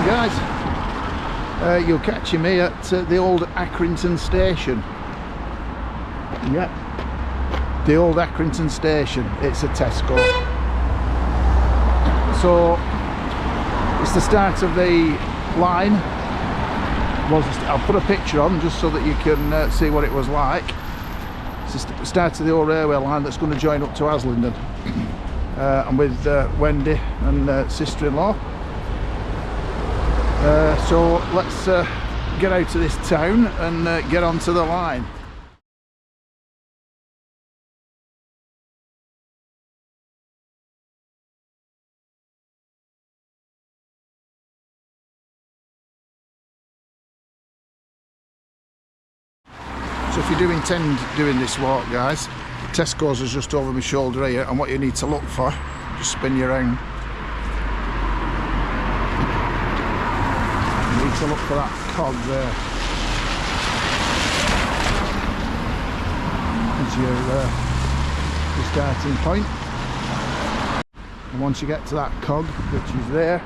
guys, you're catching me at the old Accrington station. Yep, the old Accrington station. It's a Tesco. So it's the start of the line. I'll put a picture on just so that you can see what it was like. It's the start of the old railway line that's going to join up to Haslingden. I'm with Wendy and sister-in-law. So let's get out of this town and get onto the line. So if you do intend doing this walk, guys, Tesco's is just over my shoulder here, and what you need to look for, just spin you around. You need to look for that cog there. As your starting point. And once you get to that cog, which is there,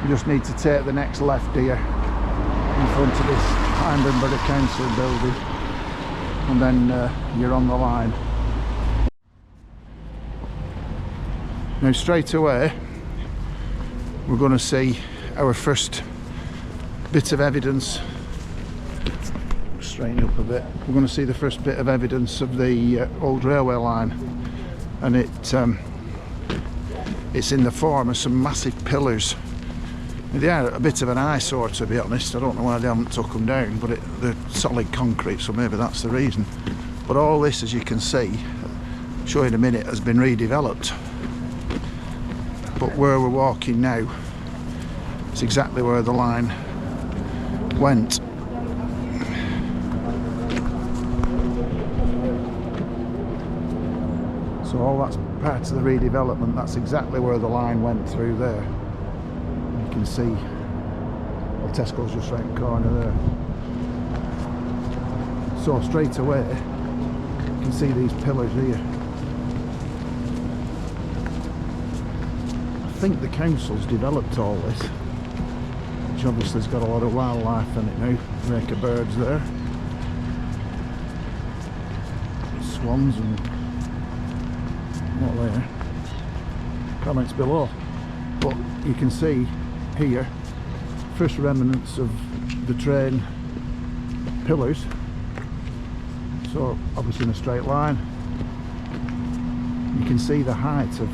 you just need to take the next left here in front of this Haslingden Borough Council building, and then you're on the line. Now straight away we're going to see our first bit of evidence. Straighten up a bit. We're going to see the first bit of evidence of the old railway line, and it's in the form of some massive pillars. They are a bit of an eyesore, to be honest. I don't know why they haven't took them down, but they're solid concrete, so maybe that's the reason. But all this, as you can see, I'll show you in a minute, has been redeveloped. But where we're walking now, it's exactly where the line went. So all that's part of the redevelopment. That's exactly where the line went through there. You can see, well, Tesco's just right in the corner there. So straight away you can see these pillars here. I think the council's developed all this, which obviously has got a lot of wildlife in it now. Rake of birds there, swans and what there. Comments below. But you can see here first remnants of the train pillars, so obviously in a straight line. You can see the height of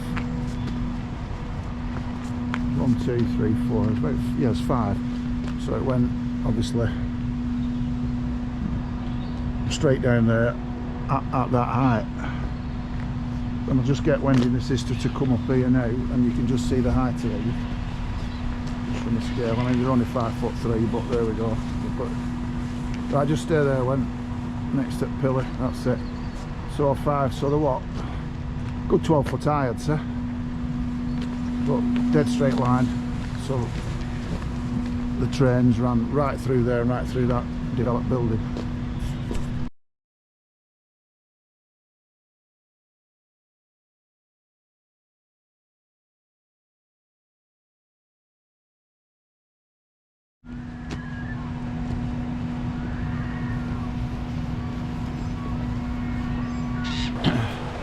1, 2, 3, 4, it's about, yeah, it's 5, so it went obviously straight down there at that height. And I'll just get Wendy and the sister to come up here now, and you can just see the height of it from the scale. I mean, you're only 5'3", but there we go. Right, just stay there, Wen, next to the pillar, that's it. So 5, so they're what? Good 12 foot high, I'd say. But dead straight line, so the trains ran right through there and right through that developed building.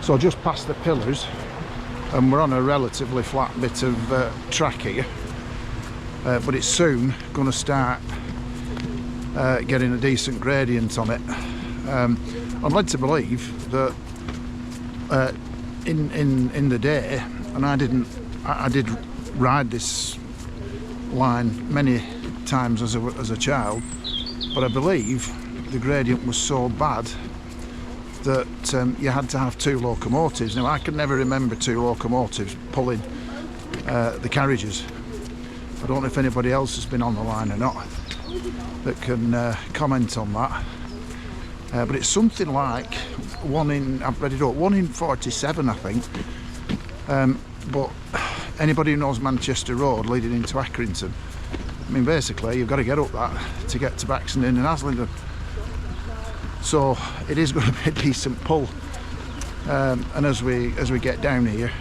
So just past the pillars, and we're on a relatively flat bit of track here, but it's soon going to start getting a decent gradient on it. I'm led to believe that in the day, and I did ride this line many times as a child, but I believe the gradient was so bad that you had to have 2 locomotives. Now I can never remember 2 locomotives pulling the carriages. I don't know if anybody else has been on the line or not that can comment on that. But it's something like 1 in, I've read it up, 1 in 47, I think. But anybody who knows Manchester Road leading into Accrington, I mean, basically you've got to get up that to get to Baxenden and Haslingden. So it is going to be a decent pull, and as we get down here,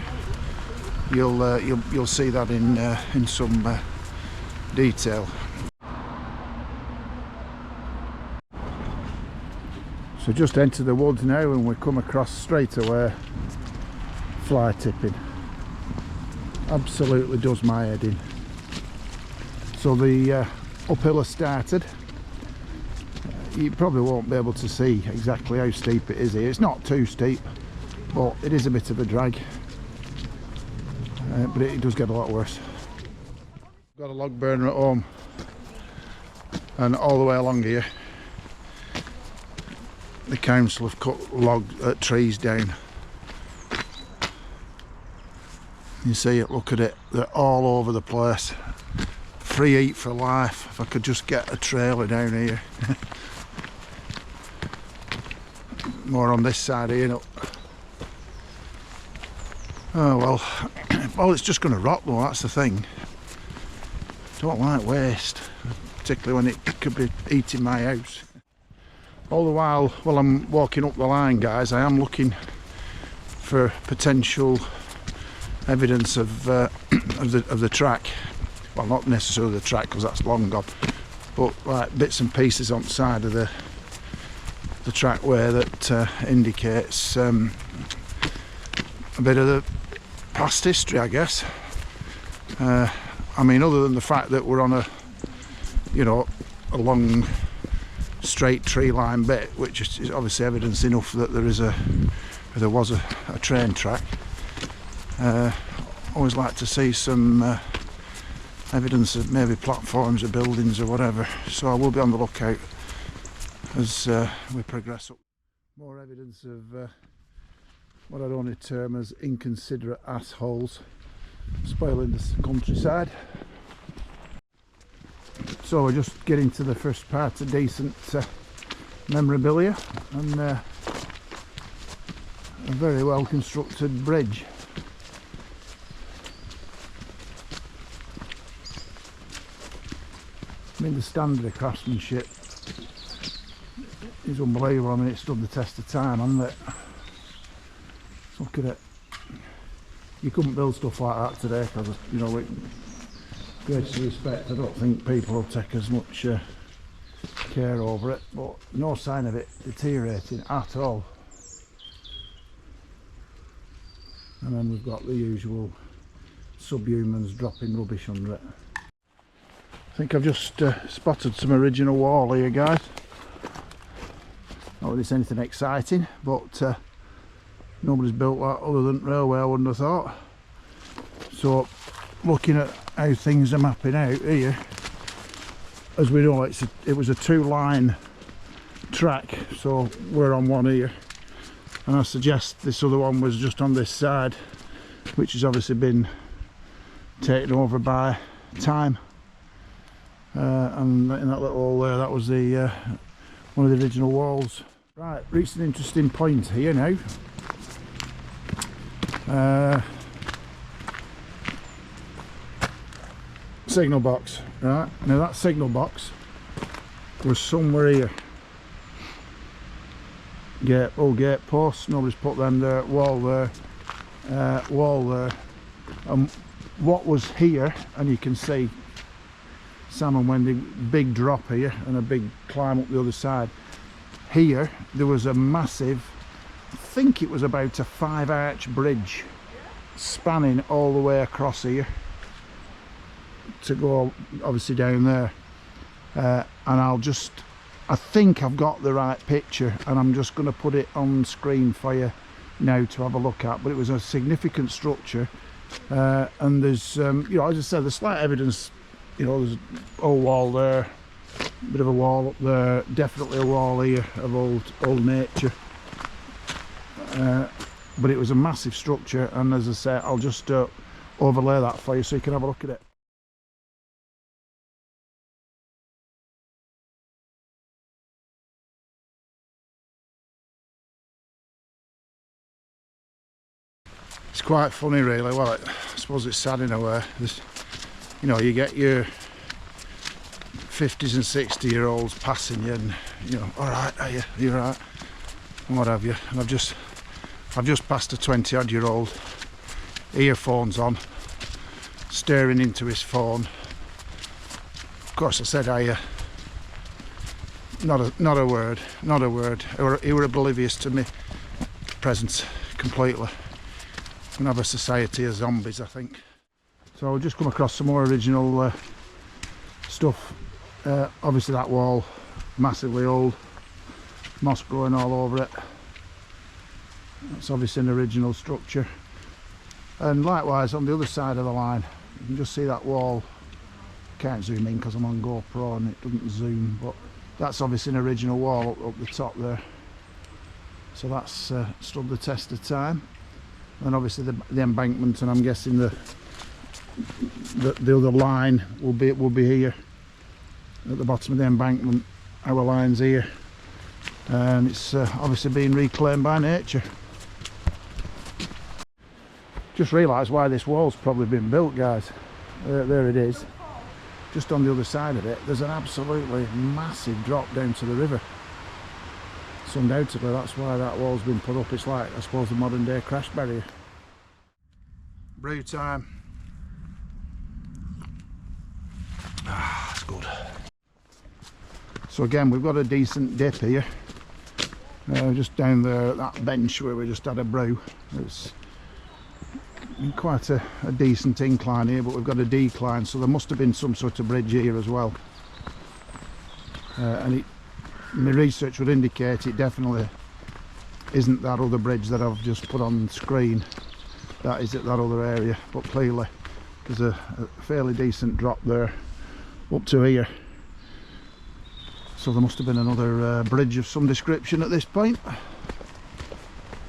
you'll see that in some detail. So just enter the woods now and we come across straight away fly tipping. Absolutely does my head in. So the uphill has started. You probably won't be able to see exactly how steep it is here. It's not too steep, but it is a bit of a drag. But it does get a lot worse. Got a log burner at home, and all the way along here the council have cut trees down. You see it, look at it, they're all over the place. Free eat for life. If I could just get a trailer down here. More on this side here. No. Oh well. Well, it's just going to rot though, that's the thing. Don't like waste, particularly when it could be eating my house. All the while I'm walking up the line, guys, I am looking for potential evidence of the track. Well, not necessarily the track because that's long gone, but like bits and pieces on the side of the trackway that indicates a bit of the past history, I guess. I mean, other than the fact that we're on a long straight tree line bit, which is obviously evidence enough that there was a train track. Always like to see some evidence of maybe platforms or buildings or whatever, so I will be on the lookout as we progress up. More evidence of what I'd only term as inconsiderate assholes spoiling the countryside. So we're just getting to the first part of decent memorabilia, and a very well constructed bridge. I mean, the standard of craftsmanship is unbelievable. I mean, it stood the test of time, hasn't it? Look at it. You couldn't build stuff like that today because, you know, with greatest respect, I don't think people will take as much care over it, but no sign of it deteriorating at all. And then we've got the usual subhumans dropping rubbish under it. I think I've just spotted some original wall here, guys. Not that it's anything exciting, but nobody's built that other than railway, I wouldn't have thought. So looking at how things are mapping out here, as we know, it was a two-line track, so we're on one here, and I suggest this other one was just on this side, which has obviously been taken over by time. And in that little hole there, that was the one of the original walls. Right, reached an interesting point here now. Signal box, right? Now that signal box was somewhere here. Gate posts, nobody's put them there. Wall there, wall there. And what was here, and you can see Sam and Wendy, big drop here and a big climb up the other side. Here there was a massive, I think it was about a 5-arch bridge spanning all the way across here to go obviously down there, and I think I've got the right picture, and I'm just going to put it on screen for you now to have a look at. But it was a significant structure, and there's you know, as I said, there's slight evidence. You know, there's an old wall there, a bit of a wall up there, definitely a wall here of old nature. But it was a massive structure, and as I say, I'll just overlay that for you so you can have a look at it. It's quite funny really. Well, I suppose it's sad in a way. You know, you get your 50s and 60-year-olds passing you, and you know, all right, are you all right, and what have you. And I've just passed a 20-odd-year-old, earphones on, staring into his phone, Of course, I said not a word. He were oblivious to me presence completely. We're gonna have a society of zombies, I think. So I'll just come across some more original stuff. Obviously that wall, massively old, moss growing all over it. That's obviously an original structure. And likewise on the other side of the line, you can just see that wall. Can't zoom in because I'm on GoPro and it doesn't zoom, but that's obviously an original wall up the top there. So that's stood the test of time. And obviously the embankment, and I'm guessing the other line will be here at the bottom of the embankment. Our line's here, and it's obviously being reclaimed by nature. Just realised why this wall's probably been built, guys. There it is. Just on the other side of it, there's an absolutely massive drop down to the river. So undoubtedly that's why that wall's been put up. It's like, I suppose, the modern day crash barrier. Brew time. Ah, that's good. So again, we've got a decent dip here. Just down there at that bench where we just had a brew. It's quite a decent incline here, but we've got a decline, so there must have been some sort of bridge here as well. And my research would indicate it definitely isn't that other bridge that I've just put on screen. That is at that other area, but clearly there's a fairly decent drop there up to here. So there must have been another bridge of some description at this point.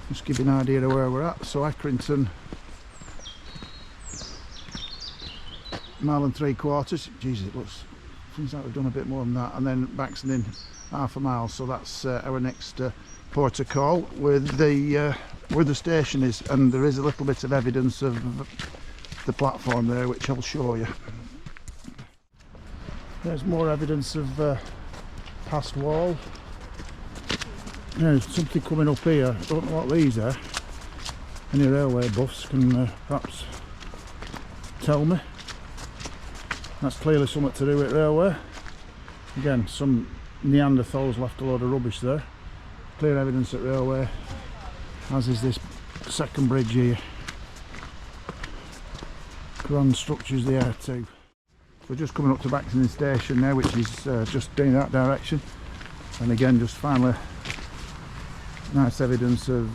Just give you an idea of where we're at. So Accrington, mile and 3/4. Jesus, it looks, seems like we've done a bit more than that. And then Baxenden, half a mile. So that's our next port of call, where the station is, and there is a little bit of evidence of the platform there, which I'll show you. There's more evidence of past wall. There's something coming up here. I don't know what these are. Any railway buffs can perhaps tell me. That's clearly something to do with railway. Again, some Neanderthals left a load of rubbish there. Clear evidence at railway, as is this second bridge here. Grand structures there too. We're just coming up to Baxenden station now, which is just in that direction. And again, just finally nice evidence of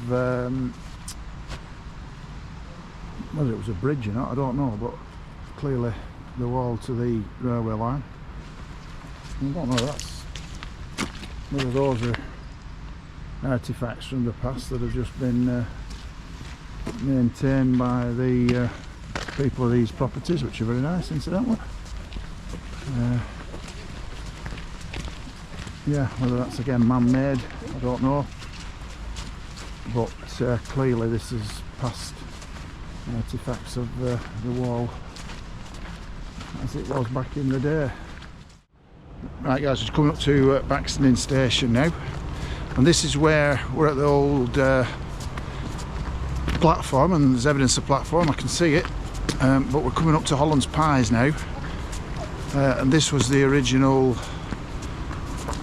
whether it was a bridge or not, I don't know, but clearly the wall to the railway line. I don't know whether those are artifacts from the past that have just been maintained by the people of these properties, which are very nice, incidentally. Yeah, whether that's again man-made, I don't know, but clearly this is past artifacts of the wall as it was back in the day. Right guys, just coming up to Baxenden station now, and this is where we're at the old platform, and there's evidence of platform, I can see it, but we're coming up to Holland's Pies now, and this was the original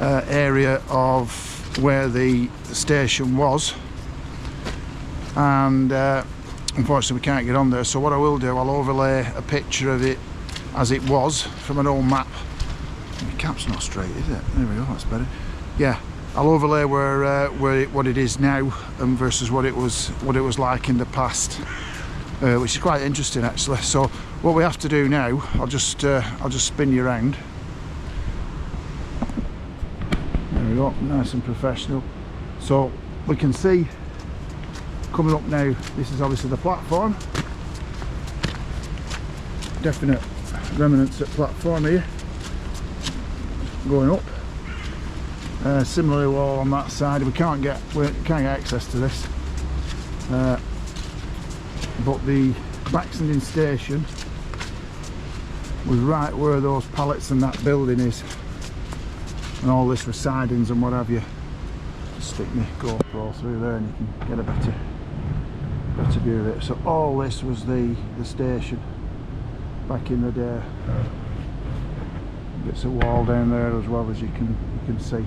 area of where the station was, and unfortunately we can't get on there, so what I will do, I'll overlay a picture of it as it was from an old map. The cap's not straight, is it? There we go, that's better. Yeah, I'll overlay what it is now and versus what it was like in the past, which is quite interesting actually. So what we have to do now, I'll just spin you around. There we go, nice and professional. So we can see coming up now, this is obviously the platform. Definite remnants at platform here. Going up. Similarly wall on that side. We can't get access to this. But the Baxenden station was right where those pallets and that building is, and all this was sidings and what have you. Just stick my GoPro through there and you can get a better view of it. So all this was the station back in the day. bits of wall down there as well, as you can see.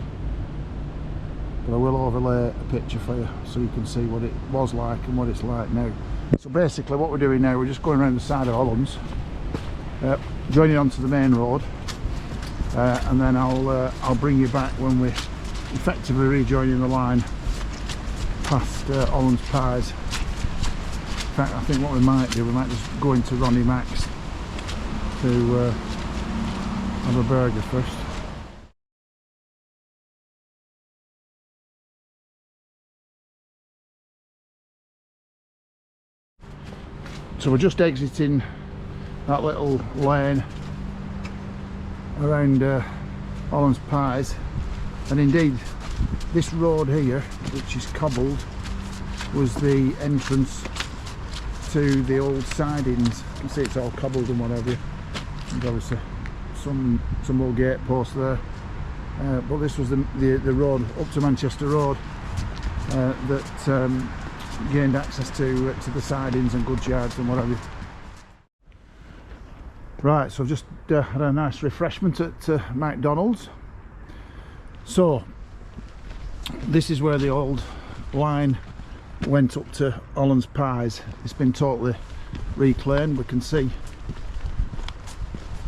But I will overlay a picture for you so you can see what it was like and what it's like now. So basically what we're doing now, we're just going around the side of Hollands, joining onto the main road, and then I'll bring you back when we're effectively rejoining the line past Hollands Pies. In fact, I think what we might do, we might just go into Ronnie Mac's to have a burger first. So we're just exiting that little lane around Hollands Pies, and indeed this road here, which is cobbled, was the entrance to the old sidings. You can see it's all cobbled and whatever, and obviously some old gate posts there, but this was the road up to Manchester Road that gained access to the sidings and goods yards and whatever. Right, so I've just had a nice refreshment at McDonald's. So this is where the old line went up to Hollands Pies. It's been totally reclaimed. We can see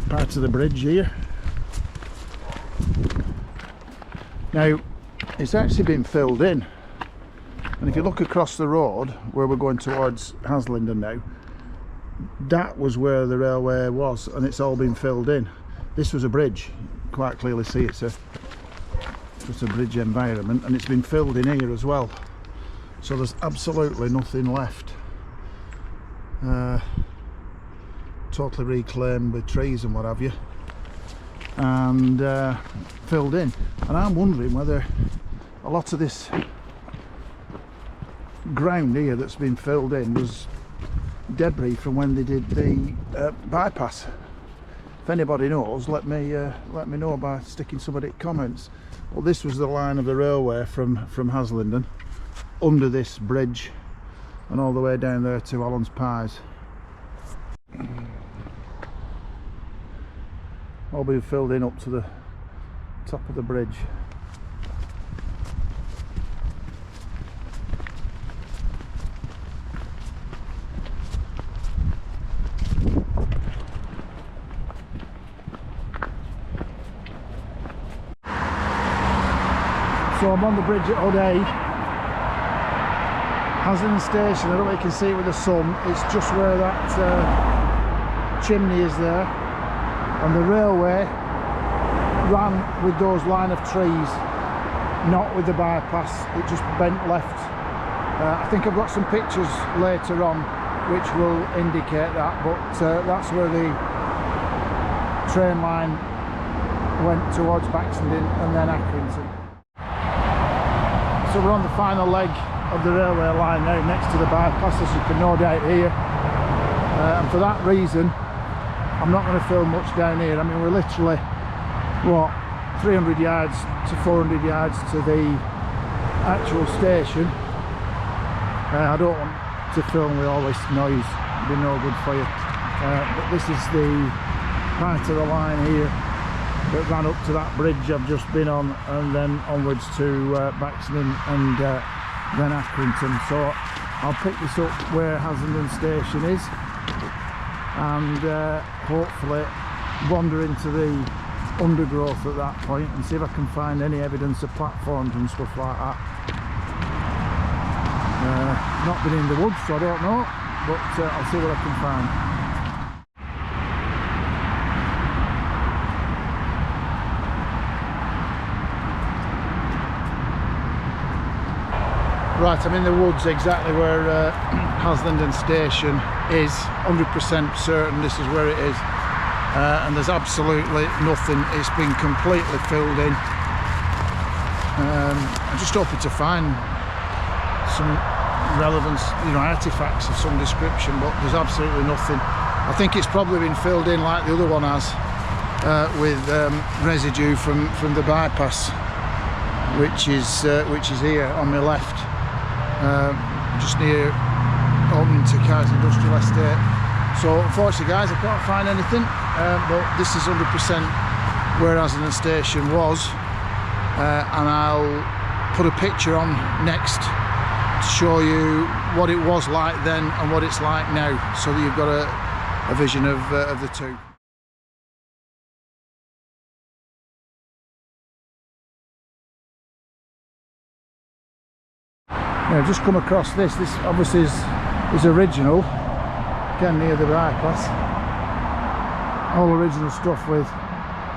part of the bridge here. Now it's actually been filled in, and if you look across the road where we're going towards Haslingden now, that was where the railway was, and it's all been filled in. This was a bridge, you quite clearly see it's just a bridge environment, and it's been filled in here as well. So there's absolutely nothing left. Totally reclaimed with trees and what have you, and filled in. And I'm wondering whether a lot of this ground here that's been filled in was debris from when they did the bypass. If anybody knows, let me know by sticking some of the comments. Well, this was the line of the railway from Haslingden under this bridge and all the way down there to Hollands Pies. All been filled in up to the top of the bridge. So I'm on the bridge at O'Day, Haslingden Station. I don't know if you can see it with the sun. It's just where that chimney is there, and the railway ran with those line of trees, not with the bypass. It just bent left. I think I've got some pictures later on which will indicate that, but that's where the train line went towards Baxenden and then Accrington. So we're on the final leg of the railway line now, next to the bypass, as you can no doubt hear. And for that reason, I'm not going to film much down here. I mean, we're literally, what, 300 yards to 400 yards to the actual station. I don't want to film with all this noise, it'd be no good for you. But this is the part of the line here that ran up to that bridge I've just been on, and then onwards to Baxenden and then Accrington. So I'll pick this up where Haslingden Station is, and hopefully wander into the undergrowth at that point and see if I can find any evidence of platforms and stuff like that. Not been in the woods, so I don't know, but I'll see what I can find. Right, I'm in the woods exactly where Haslingden Station is. 100% certain this is where it is, and there's absolutely nothing. It's been completely filled in. I'm just hoping to find some relevant, artifacts of some description, but there's absolutely nothing. I think it's probably been filled in like the other one has, with residue from the bypass, which is here on my left. Just near opening to Cars Industrial Estate. So unfortunately guys, I can't find anything, but this is 100% where Haslingden station was, and I'll put a picture on next to show you what it was like then and what it's like now, so that you've got a vision of the two. Now, I've just come across this. This obviously is original. Again, near the bypass. All original stuff with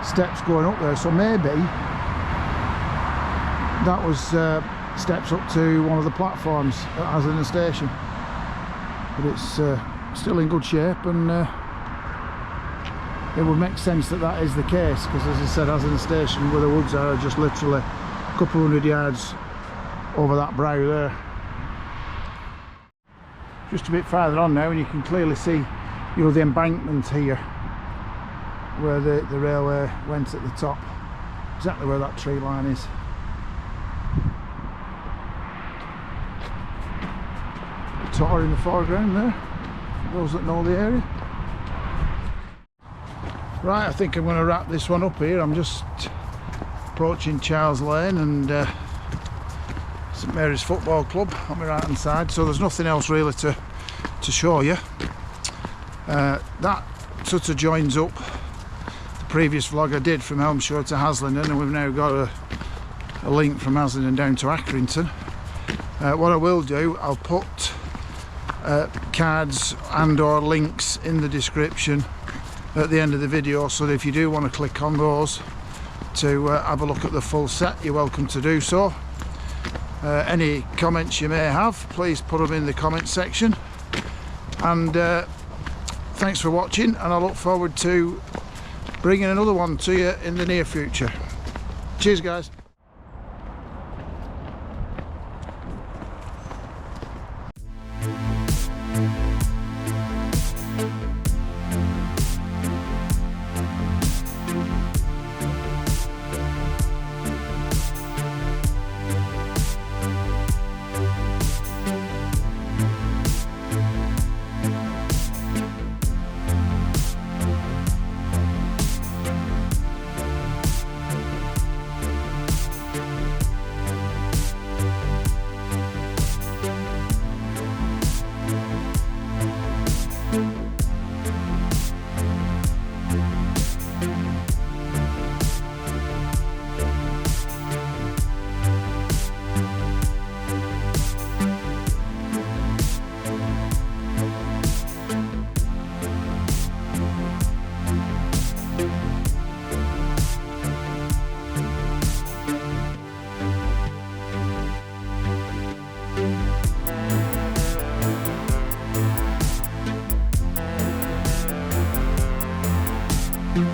steps going up there. So maybe that was steps up to one of the platforms at Haslingden station. But it's still in good shape, and it would make sense that that is the case, because as I said, Haslingden station, where the woods are just literally a couple hundred yards over that brow there. Just a bit farther on now, and you can clearly see, you know, the embankment here where the railway went at the top, exactly where that tree line is. The tar in the foreground there, those that know the area. Right, I think I'm going to wrap this one up here. I'm just approaching Charles Lane and St Mary's Football Club on my right hand side, so there's nothing else really to show you. That sort of joins up the previous vlog I did from Helmshore to Haslingden, and we've now got a link from Haslingden down to Accrington. What I will do, I'll put cards and or links in the description at the end of the video, so that if you do want to click on those to have a look at the full set, you're welcome to do so. Any comments you may have, please put them in the comment section, and thanks for watching, and I look forward to bringing another one to you in the near future. Cheers guys. you.